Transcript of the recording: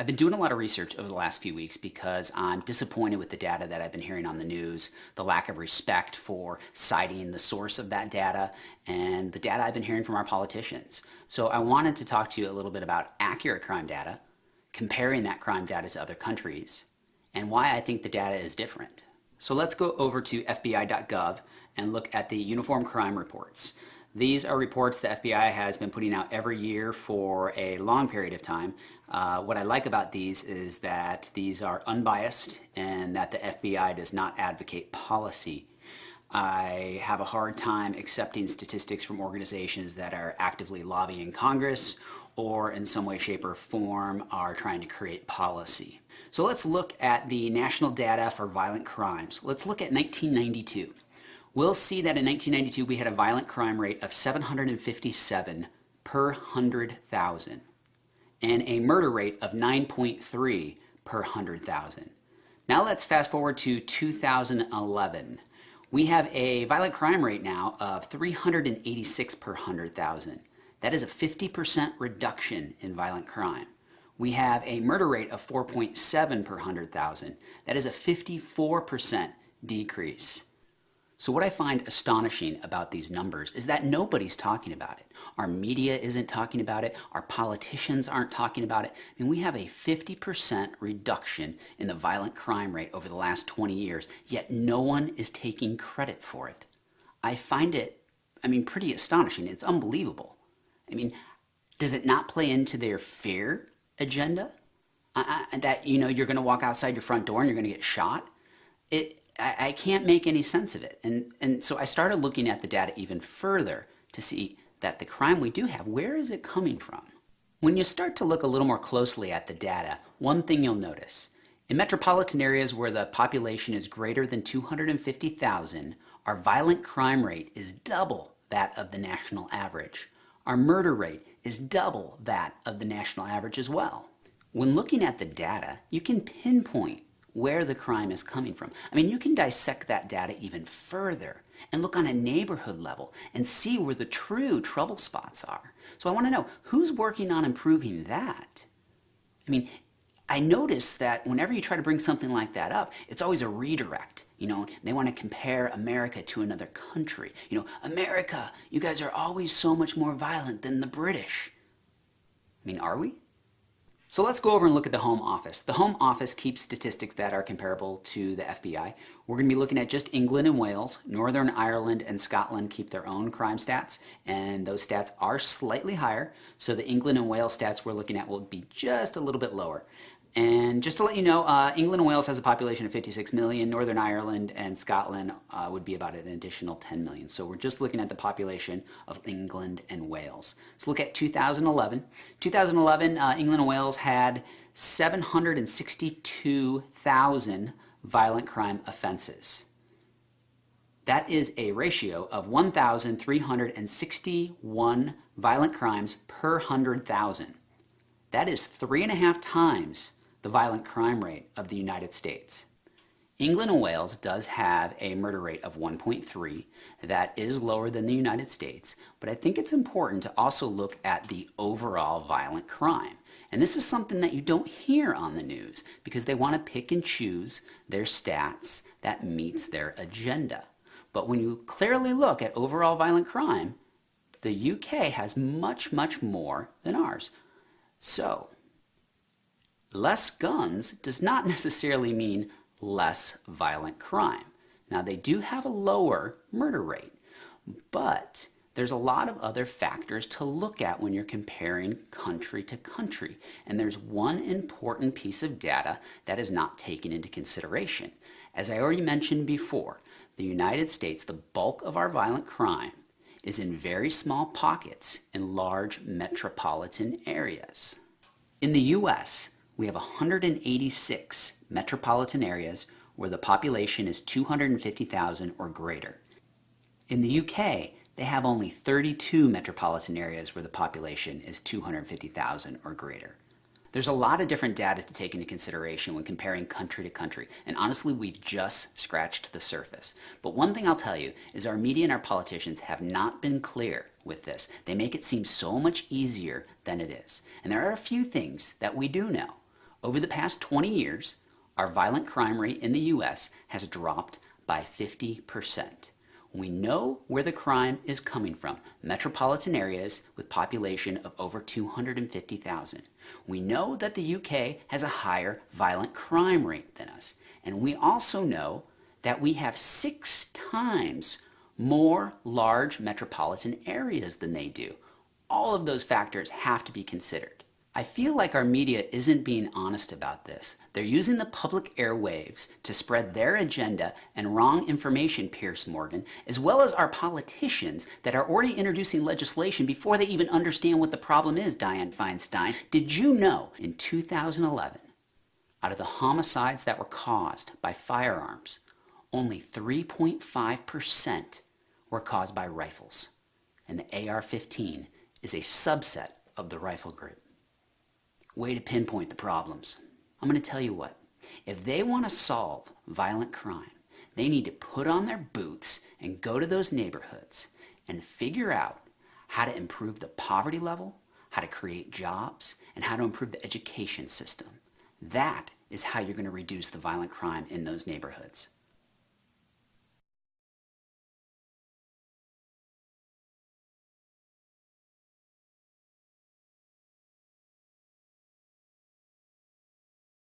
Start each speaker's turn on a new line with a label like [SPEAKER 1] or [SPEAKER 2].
[SPEAKER 1] I've been doing a lot of research over the last few weeks because I'm disappointed with the data that I've been hearing on the news, the lack of respect for citing the source of that data, and the data I've been hearing from our politicians. So I wanted to talk to you a little bit about accurate crime data, comparing that crime data to other countries, and why I think the data is different. So let's go over to FBI.gov and look at the Uniform Crime Reports. These are reports the FBI has been putting out every year for a long period of time. What I like about these is that these are unbiased and that the FBI does not advocate policy. I have a hard time accepting statistics from organizations that are actively lobbying Congress or in some way, shape, or form are trying to create policy. So let's look at the national data for violent crimes. Let's look at 1992. We'll see that in 1992 we had a violent crime rate of 757 per 100,000 and a murder rate of 9.3 per 100,000. Now let's fast forward to 2011. We have a violent crime rate now of 386 per 100,000. That is a 50% reduction in violent crime. We have a murder rate of 4.7 per 100,000. That is a 54% decrease. So what I find astonishing about these numbers is that nobody's talking about it. Our media isn't talking about it. Our politicians aren't talking about it. I mean, we have a 50% reduction in the violent crime rate over the last 20 years, yet no one is taking credit for it. I find it, pretty astonishing. It's unbelievable. Does it not play into their fear agenda? That, you're going to walk outside your front door and you're going to get shot? I can't make any sense of it. And so I started looking at the data even further to see that the crime we do have, where is it coming from? When you start to look a little more closely at the data, one thing you'll notice. In metropolitan areas where the population is greater than 250,000, our violent crime rate is double that of the national average. Our murder rate is double that of the national average as well. When looking at the data, you can pinpoint where the crime is coming from. You can dissect that data even further and look on a neighborhood level and see where the true trouble spots are. So I want to know, who's working on improving that? I notice that whenever you try to bring something like that up, it's always a redirect. They want to compare America to another country. America, you guys are always so much more violent than the British. Are we? So let's go over and look at the Home Office. The Home Office keeps statistics that are comparable to the FBI. We're going to be looking at just England and Wales. Northern Ireland and Scotland keep their own crime stats, and those stats are slightly higher. So the England and Wales stats we're looking at will be just a little bit lower. And just to let you know, England and Wales has a population of 56 million. Northern Ireland and Scotland would be about an additional 10 million. So we're just looking at the population of England and Wales. Let's look at 2011. 2011, England and Wales had 762,000 violent crime offenses. That is a ratio of 1,361 violent crimes per 100,000. That is 3.5 times the violent crime rate of the United States. England and Wales does have a murder rate of 1.3. That is lower than the United States, but I think it's important to also look at the overall violent crime. And this is something that you don't hear on the news because they want to pick and choose their stats that meets their agenda. But when you clearly look at overall violent crime, the UK has much, much more than ours. So, less guns does not necessarily mean less violent crime. Now, they do have a lower murder rate, but there's a lot of other factors to look at when you're comparing country to country. And there's one important piece of data that is not taken into consideration. As I already mentioned before, the United States, the bulk of our violent crime is in very small pockets in large metropolitan areas. In the US, we have 186 metropolitan areas where the population is 250,000 or greater. In the UK, they have only 32 metropolitan areas where the population is 250,000 or greater. There's a lot of different data to take into consideration when comparing country to country, and honestly, we've just scratched the surface. But one thing I'll tell you is our media and our politicians have not been clear with this. They make it seem so much easier than it is. And there are a few things that we do know. Over the past 20 years, our violent crime rate in the U.S. has dropped by 50%. We know where the crime is coming from, metropolitan areas with population of over 250,000. We know that the UK has a higher violent crime rate than us. And we also know that we have 6 times more large metropolitan areas than they do. All of those factors have to be considered. I feel like our media isn't being honest about this. They're using the public airwaves to spread their agenda and wrong information, Piers Morgan, as well as our politicians that are already introducing legislation before they even understand what the problem is, Dianne Feinstein. Did you know in 2011, out of the homicides that were caused by firearms, only 3.5% were caused by rifles, and the AR-15 is a subset of the rifle group. Way to pinpoint the problems. I'm going to tell you what, if they want to solve violent crime, they need to put on their boots and go to those neighborhoods and figure out how to improve the poverty level, how to create jobs, and how to improve the education system. That is how you're going to reduce the violent crime in those neighborhoods.